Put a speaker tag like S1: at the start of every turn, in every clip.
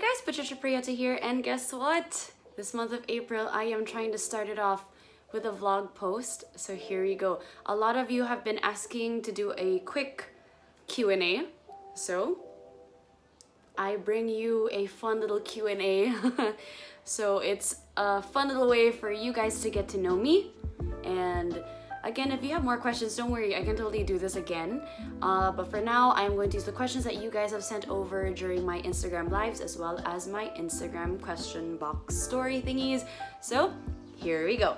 S1: guys, Patricia Prieto here, and guess what? This month of April, I am trying to start it off with a vlog post, so here we go. A lot of you have been asking to do a quick Q&A, so I bring you a fun little Q&A. So it's a fun little way for you guys to get to know me, and again, if you have more questions, don't worry, I can totally do this again. But for now, I'm going to use the questions that you guys have sent over during my Instagram lives, as well as my Instagram question box story thingies. So here we go.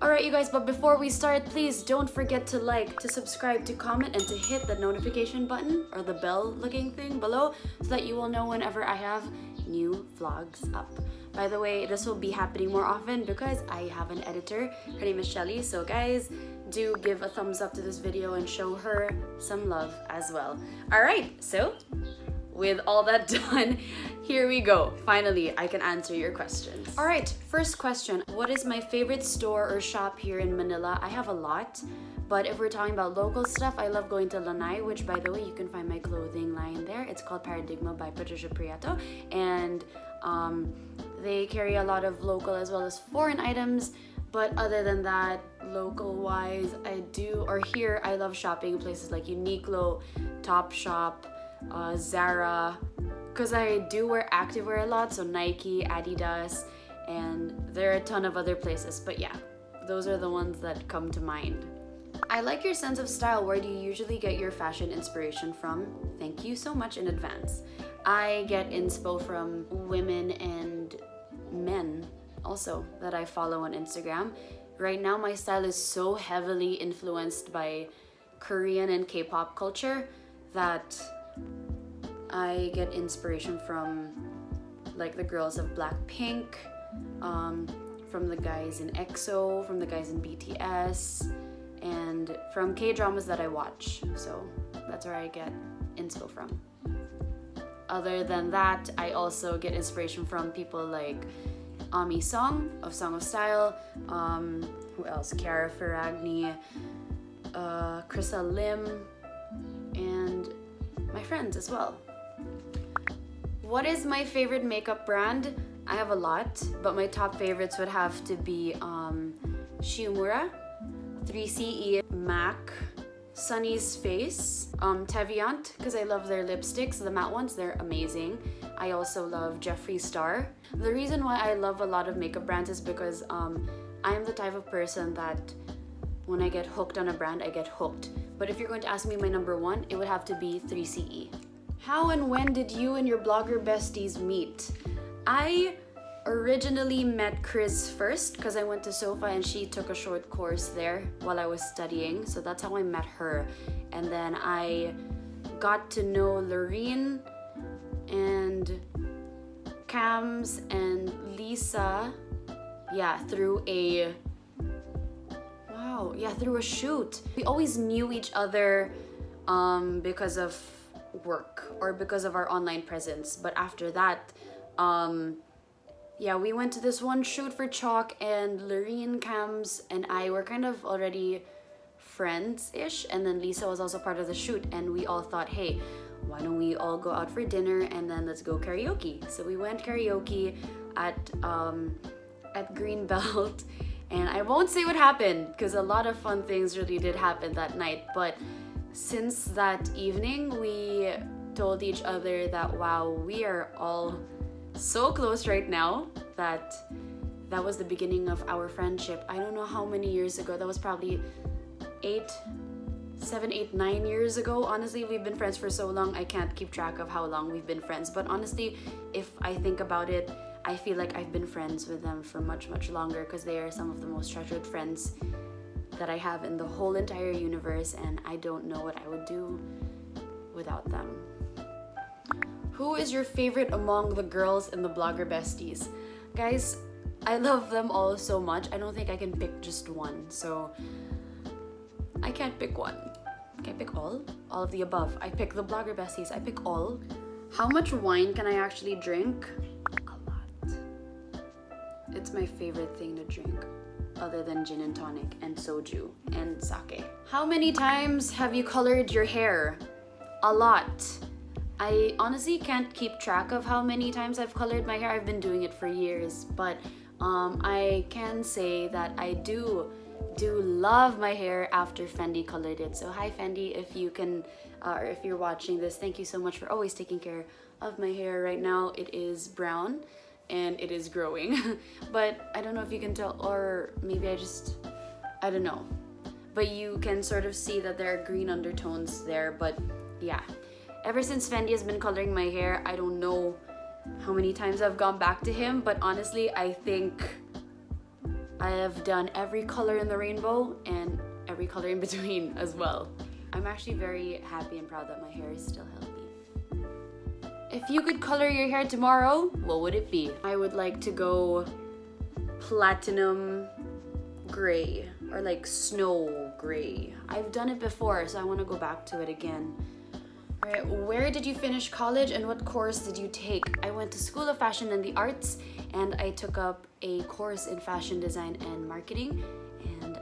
S1: Alright you guys, but before we start, please don't forget to like, to subscribe, to comment, and to hit the notification button or the bell looking thing below so that you will know whenever I have new vlogs up. By the way, this will be happening more often because I have an editor. Her name is Shelly. So guys, do give a thumbs up to this video and show her some love as well. Alright, so with all that done, here we go. Finally, I can answer your questions. Alright, first question. What is my favorite store or shop here in Manila? I have a lot, but if we're talking about local stuff, I love going to Lanai, which by the way, you can find my clothing line there. It's called Paradigma by Patricia Prieto, and they carry a lot of local as well as foreign items. But other than that, local wise, here I love shopping places like Uniqlo, Topshop, Zara, because I do wear activewear a lot, so Nike, Adidas, and there are a ton of other places, but yeah, those are the ones that come to mind. I like your sense of style. Where do you usually get your fashion inspiration from? Thank you so much in advance. I get inspo from women and men also that I follow on Instagram. Right now my style is so heavily influenced by Korean and K-pop culture that I get inspiration from like the girls of Blackpink, from the guys in EXO, from the guys in BTS, and from K-dramas that I watch. So that's where I get inspo from. Other than that, I also get inspiration from people like Ami Song of Song of Style, who else? Kiara Ferragni, Krissa Lim, and my friends as well. What is my favorite makeup brand? I have a lot, but my top favorites would have to be Shiomura, 3CE, MAC, Sunny's Face, Teviant, because I love their lipsticks, the matte ones, they're amazing. I also love Jeffree Star. The reason why I love a lot of makeup brands is because I'm the type of person that when I get hooked on a brand, I get hooked. But if you're going to ask me my number one, it would have to be 3CE. How and when did you and your blogger besties meet? I originally met Chris first because I went to SOFA and she took a short course there while I was studying. So that's how I met her. And then I got to know Lorene and Cams and Lisa, through a shoot. We always knew each other because of work or because of our online presence. But after that, we went to this one shoot for Chalk, and Lorene, Cams, and I were kind of already friends-ish, and then Lisa was also part of the shoot, and we all thought, hey, why don't we all go out for dinner and then let's go karaoke. So we went karaoke at Greenbelt, and I won't say what happened because a lot of fun things really did happen that night, but since that evening we told each other that wow, we are all so close right now, that was the beginning of our friendship. I don't know how many years ago, that was probably 7, 8, 9 years ago. Honestly, we've been friends for so long, I can't keep track of how long we've been friends. But honestly, if I think about it, I feel like I've been friends with them for much, much longer because they are some of the most treasured friends that I have in the whole entire universe, and I don't know what I would do without them. Who is your favorite among the girls in the blogger besties? Guys, I love them all so much. I don't think I can pick just one, so I can't pick one. Can I pick all? All of the above. I pick the blogger besties. I pick all. How much wine can I actually drink? A lot. It's my favorite thing to drink, other than gin and tonic and soju and sake. How many times have you colored your hair? A lot. I honestly can't keep track of how many times I've colored my hair. I've been doing it for years, but I can say that I do love my hair after Fendi colored it. So hi Fendi, if you can, or if you're watching this, thank you so much for always taking care of my hair. Right now it is brown and it is growing, but I don't know if you can tell, or maybe I don't know. But you can sort of see that there are green undertones there, but yeah. Ever since Fendi has been coloring my hair, I don't know how many times I've gone back to him, but honestly, I think I have done every color in the rainbow and every color in between as well. I'm actually very happy and proud that my hair is still healthy. If you could color your hair tomorrow, what would it be? I would like to go platinum gray or like snow gray. I've done it before, so I want to go back to it again. Alright, where did you finish college and what course did you take? I went to School of Fashion and the Arts and I took up a course in fashion design and marketing, and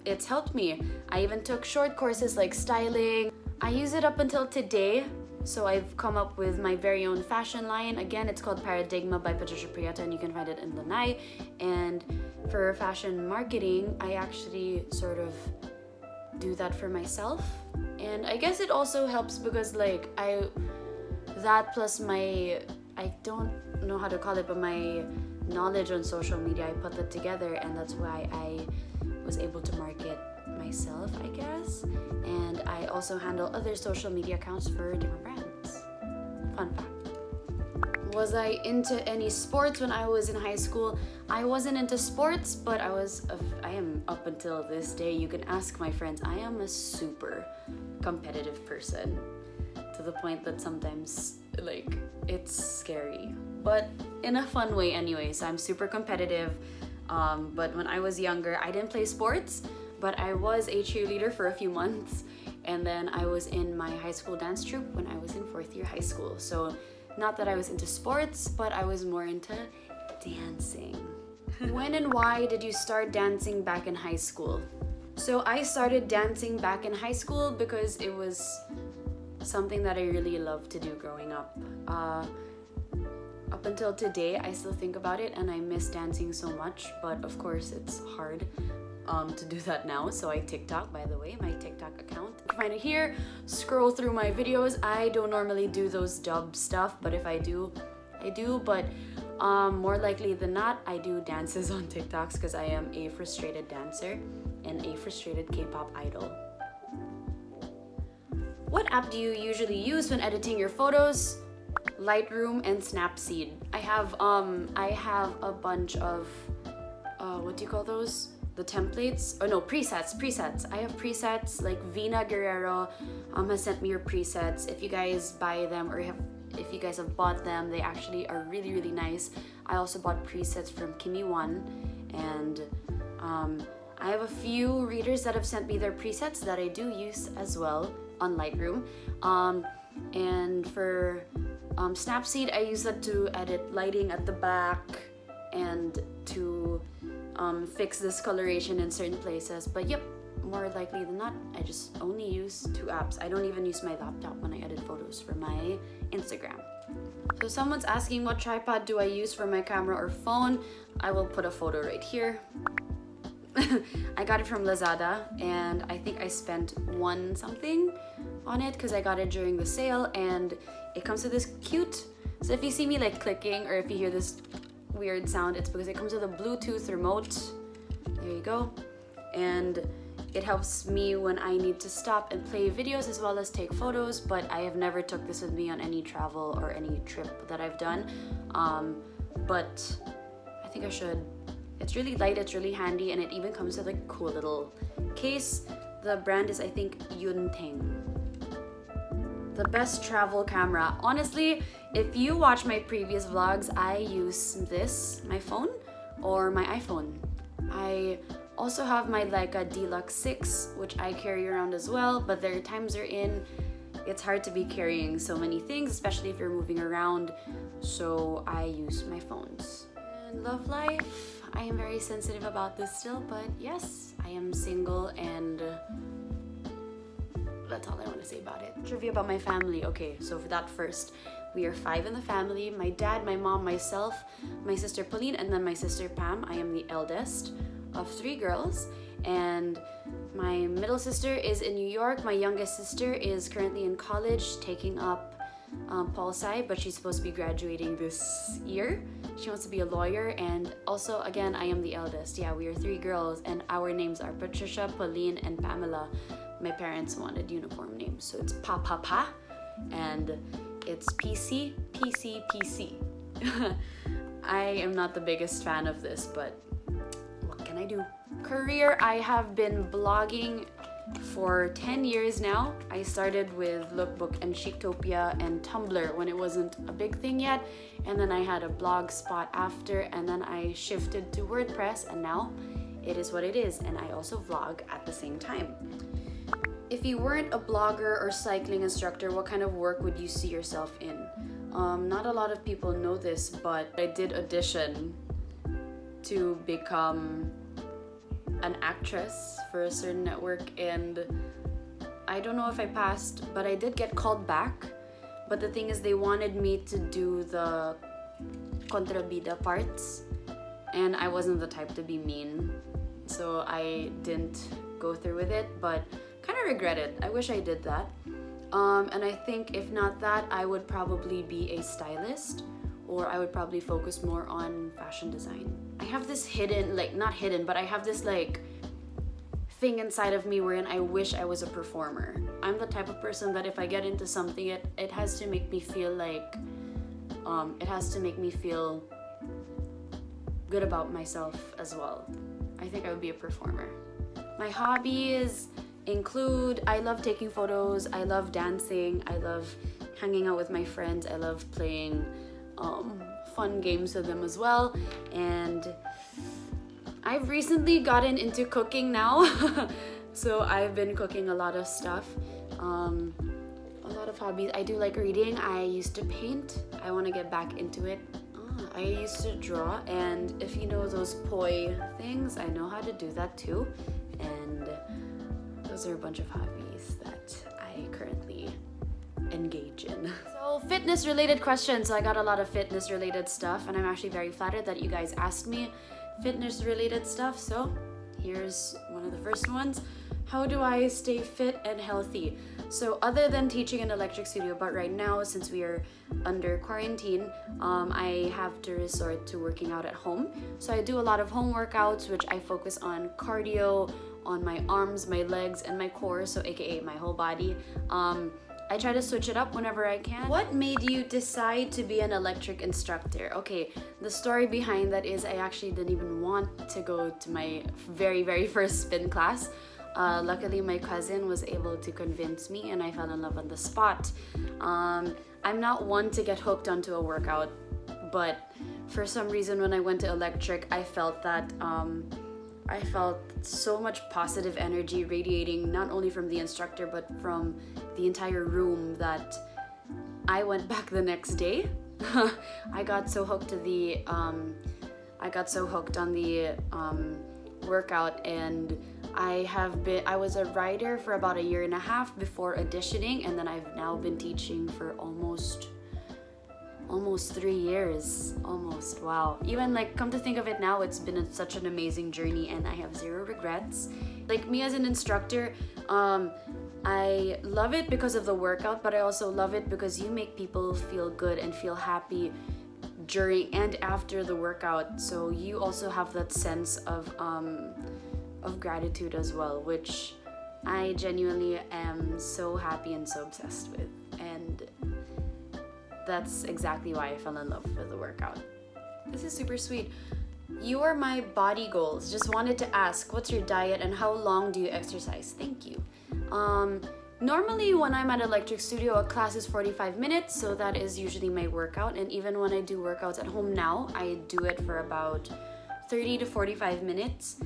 S1: it's helped me. I even took short courses like styling. I use it up until today, so I've come up with my very own fashion line. Again, it's called Paradigma by Patricia Prieto and you can find it in Lanai. And for fashion marketing, I actually sort of do that for myself. And I guess it also helps because like that plus my, I don't know how to call it, but my knowledge on social media, I put that together, and that's why I was able to market myself, I guess. And I also handle other social media accounts for different brands. Fun fact. Was I into any sports when I was in high school? I wasn't into sports, but I am up until this day. You can ask my friends. I am a super competitive person to the point that sometimes like it's scary, but in a fun way anyway. So I'm super competitive. But when I was younger, I didn't play sports, but I was a cheerleader for a few months, and then I was in my high school dance troupe when I was in 4th year high school. So not that I was into sports, but I was more into dancing. When and why did you start dancing back in high school? So I started dancing back in high school because it was something that I really loved to do growing up. Up until today, I still think about it and I miss dancing so much, but of course it's hard to do that now. So I TikTok, by the way, my TikTok account. You can find it here. Scroll through my videos. I don't normally do those dub stuff, but if I do, I do. But more likely than not, I do dances on TikToks because I am a frustrated dancer and a frustrated K-pop idol. What app do you usually use when editing your photos? Lightroom and Snapseed. I have a bunch of what do you call those? The templates? Oh no, presets. I have presets like Vina Guerrero has sent me her presets. If you guys buy them or if you guys have bought them, they actually are really, really nice. I also bought presets from Kimi One, and I have a few readers that have sent me their presets that I do use as well on Lightroom. And for Snapseed, I use that to edit lighting at the back and to fix discoloration in certain places. But yep, more likely than not, I just only use 2 apps. I don't even use my laptop when I edit photos for my Instagram. So someone's asking what tripod do I use for my camera or phone. I will put a photo right here. I got it from Lazada and I think I spent $1 something on it because I got it during the sale, and it comes with this cute, so if you see me like clicking or if you hear this weird sound, it's because it comes with a Bluetooth remote. There you go. And it helps me when I need to stop and play videos as well as take photos, but I have never took this with me on any travel or any trip that I've done. But I think I should. It's really light, it's really handy, and it even comes with a cool little case. The brand is, I think, Yunteng. The best travel camera. Honestly, if you watch my previous vlogs, I use this, my phone, or my iPhone. I also have my Leica Deluxe 6, which I carry around as well, but there are times it's hard to be carrying so many things, especially if you're moving around, so I use my phones. And love life, I am very sensitive about this still, but yes, I am single and That's all I want to say about it. Trivia about my family. Okay, so for that first, we are 5 in the family. My dad, my mom, myself, my sister Pauline, and then my sister Pam. I am the eldest of 3 girls, and my middle sister is in New York. My youngest sister is currently in college taking up pol sci, but she's supposed to be graduating this year. She wants to be a lawyer. And also, again, I am the eldest. Yeah, we are 3 girls, and our names are Patricia, Pauline, and Pamela. My parents wanted uniform names, so it's Pa, and it's PC. I am not the biggest fan of this, but what can I do? Career, I have been blogging for 10 years now. I started with Lookbook and Chictopia and Tumblr when it wasn't a big thing yet, and then I had a blog spot after, and then I shifted to WordPress, and now it is what it is, and I also vlog at the same time. If you weren't a blogger or cycling instructor, what kind of work would you see yourself in? Not a lot of people know this, but I did audition to become an actress for a certain network, and I don't know if I passed, but I did get called back. But the thing is, they wanted me to do the kontrabida parts, and I wasn't the type to be mean, so I didn't go through with it, but kind of regret it. I wish I did that. And I think if not that, I would probably be a stylist, or I would probably focus more on fashion design. I have this hidden, like not hidden, but I have this like thing inside of me wherein I wish I was a performer. I'm the type of person that if I get into something, it has to make me feel like, it has to make me feel good about myself as well. I think I would be a performer. My hobbies include, I love taking photos, I love dancing, I love hanging out with my friends, I love playing fun games with them as well, and I've recently gotten into cooking now. So I've been cooking a lot of stuff, a lot of hobbies. I do like reading. I used to paint. I want to get back into it. I used to draw, and if you know those poi things, I know how to do that too, and those are a bunch of hobbies that I currently engage in. So fitness related questions. So I got a lot of fitness related stuff, and I'm actually very flattered that you guys asked me fitness related stuff. So here's one of the first ones. How do I stay fit and healthy? So other than teaching an electric studio, but right now since we are under quarantine, I have to resort to working out at home. So I do a lot of home workouts, which I focus on cardio, on my arms, my legs, and my core, so aka my whole body. I try to switch it up whenever I can. What made you decide to be an electric instructor? Okay, the story behind that is I actually didn't even want to go to my very first spin class. Luckily, my cousin was able to convince me, and I fell in love on the spot. I'm not one to get hooked onto a workout, but for some reason when I went to electric, I felt that I felt so much positive energy radiating not only from the instructor but from the entire room that I went back the next day. I got so hooked on the workout, and I was a rider for about 1.5 years before auditioning, and then I've now been teaching for almost 3 years. Almost. Wow. Even like, come to think of it now, it's been such an amazing journey, and I have 0 regrets. Like, me as an instructor, I love it because of the workout, but I also love it because you make people feel good and feel happy during and after the workout. So you also have that sense of gratitude as well, which I genuinely am so happy and so obsessed with. And that's exactly why I fell in love with the workout. This is super sweet. You are my body goals. Just wanted to ask, what's your diet and how long do you exercise? Thank you. Normally when I'm at electric studio, a class is 45 minutes, so that is usually my workout. And even when I do workouts at home now, I do it for about 30 to 45 minutes.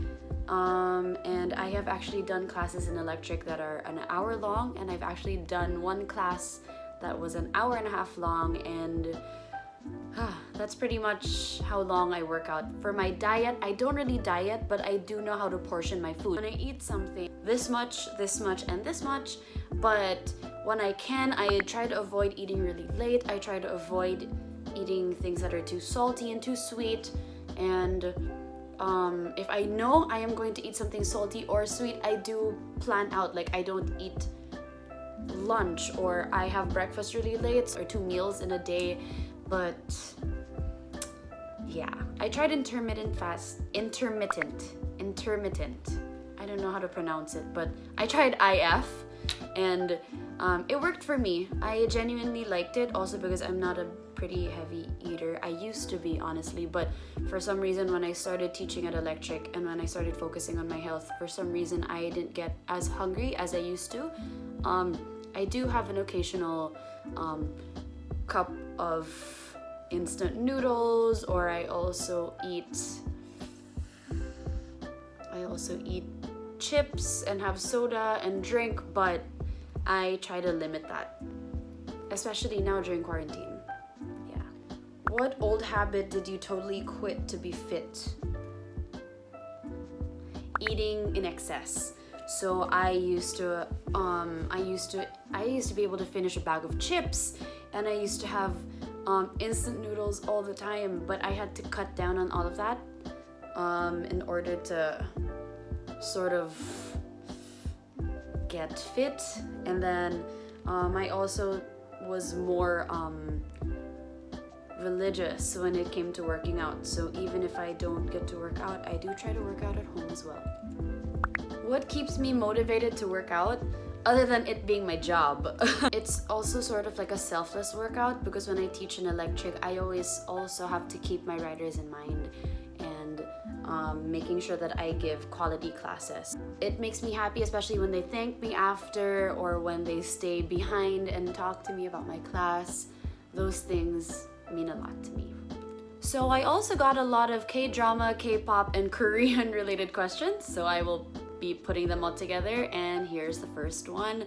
S1: And I have actually done classes in electric that are an hour long, and I've actually done one class that was an 1.5 hours long, and that's pretty much how long I work out. For my diet, I don't really diet, but I do know how to portion my food. When I eat something, this much, and this much, But when I can, I try to avoid eating really late. I try to avoid eating things that are too salty and too sweet. And if I know I am going to eat something salty or sweet, I do plan out. Like, I don't eat lunch, or I have breakfast really late, or 2 meals in a day. But yeah, I tried intermittent. I don't know how to pronounce it, but I tried IF, and it worked for me. I genuinely liked it, also because I'm not a pretty heavy eater. I used to be, honestly, but for some reason when I started teaching at Electric and when I started focusing on my health, for some reason I didn't get as hungry as I used to. I do have an occasional cup of instant noodles, or I also eat chips and have soda and drink, but I try to limit that, especially now during quarantine. Yeah. What old habit did you totally quit to be fit? Eating in excess. So I used to be able to finish a bag of chips, and I used to have instant noodles all the time, but I had to cut down on all of that in order to sort of get fit. And then I also was more religious when it came to working out. So even if I don't get to work out, I do try to work out at home as well. What keeps me motivated to work out, other than it being my job? It's also sort of like a selfless workout, because when I teach in Electric, I always also have to keep my riders in mind and making sure that I give quality classes. It makes me happy, especially when they thank me after, or when they stay behind and talk to me about my class. Those things mean a lot to me. So I also got a lot of K-drama, K-pop, and Korean related questions, so I will be putting them all together, and here's the first one.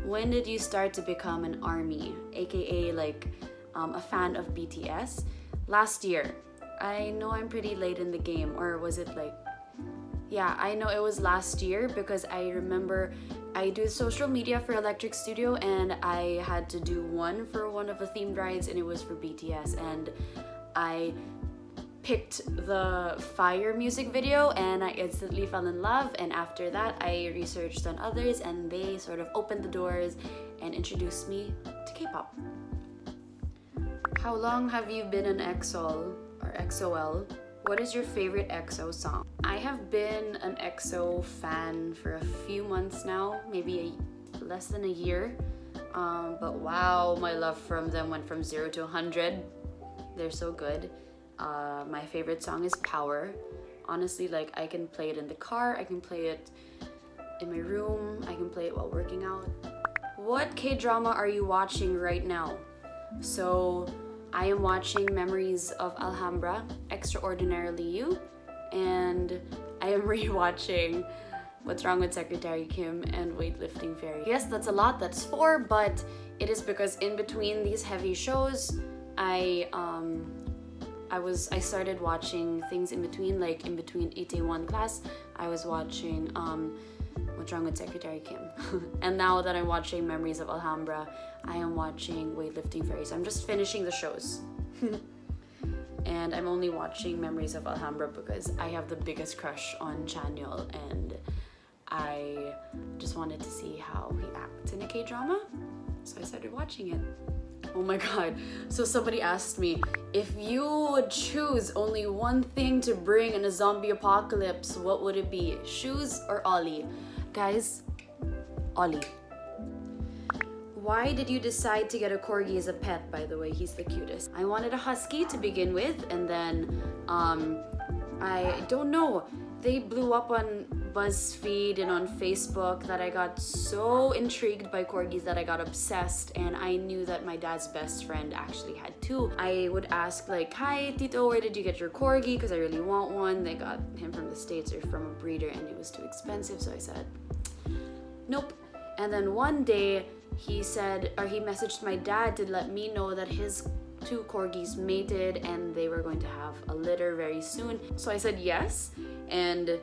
S1: When did you start to become an ARMY, aka like a fan of BTS? Last year. I know I'm pretty late in the game, or was it like, yeah, I know it was last year, because I remember I do social media for Electric Studio, and I had to do one for one of the themed rides, and it was for BTS, and I picked the Fire music video and I instantly fell in love. And after that, I researched on others, and they sort of opened the doors and introduced me to K-pop. How long have you been an exo-l or exo-l? What is your favorite EXO song? I have been an EXO fan for a few months now, maybe less than a year. But wow, my love from them went from 0 to 100. They're so good. My favorite song is Power. Honestly, like, I can play it in the car, I can play it in my room, I can play it while working out. What K-drama are you watching right now? So I am watching Memories of Alhambra, Extraordinarily You, and I am rewatching What's Wrong with Secretary Kim and Weightlifting Fairy. Yes, that's a lot, that's 4, but it is because in between these heavy shows, I started watching things in between, like in between Itaewon class, I was watching What's Wrong with Secretary Kim. And now that I'm watching Memories of Alhambra, I am watching Weightlifting Fairy. So I'm just finishing the shows. And I'm only watching Memories of Alhambra because I have the biggest crush on Chanyeol, and I just wanted to see how he acts in a K-drama. So I started watching it. Oh my god. So somebody asked me, if you would choose only one thing to bring in a zombie apocalypse, what would it be? Shoes or Ollie? Guys, Ollie. Why did you decide to get a Corgi as a pet, by the way? He's the cutest. I wanted a husky to begin with, and then I don't know. They blew up on BuzzFeed and on Facebook that I got so intrigued by corgis that I got obsessed, and I knew that my dad's best friend actually had 2. I would ask like, hi Tito, where did you get your corgi? Because I really want one. They got him from the States or from a breeder, and it was too expensive, so I said, nope. And then one day he messaged my dad to let me know that his 2 corgis mated and they were going to have a litter very soon. So I said yes, and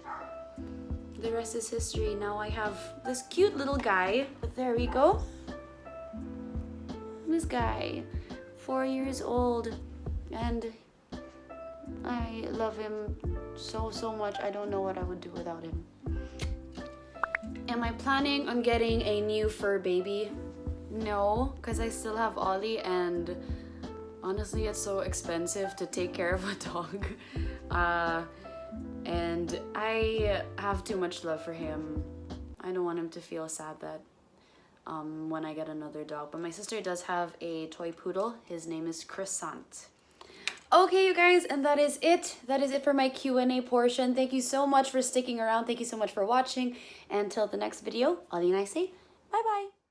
S1: the rest is history. Now I have this cute little guy. But there we go. This guy, 4 years old, and I love him so much. I don't know what I would do without him. Am I planning on getting a new fur baby? No, because I still have Ollie, and honestly it's so expensive to take care of a dog. And I have too much love for him. I don't want him to feel sad that when I get another dog. But my sister does have a toy poodle. His name is Croissant. Okay, you guys, and that is it. That is it for my Q&A portion. Thank you so much for sticking around. Thank you so much for watching. And until the next video, Ollie and I say bye-bye.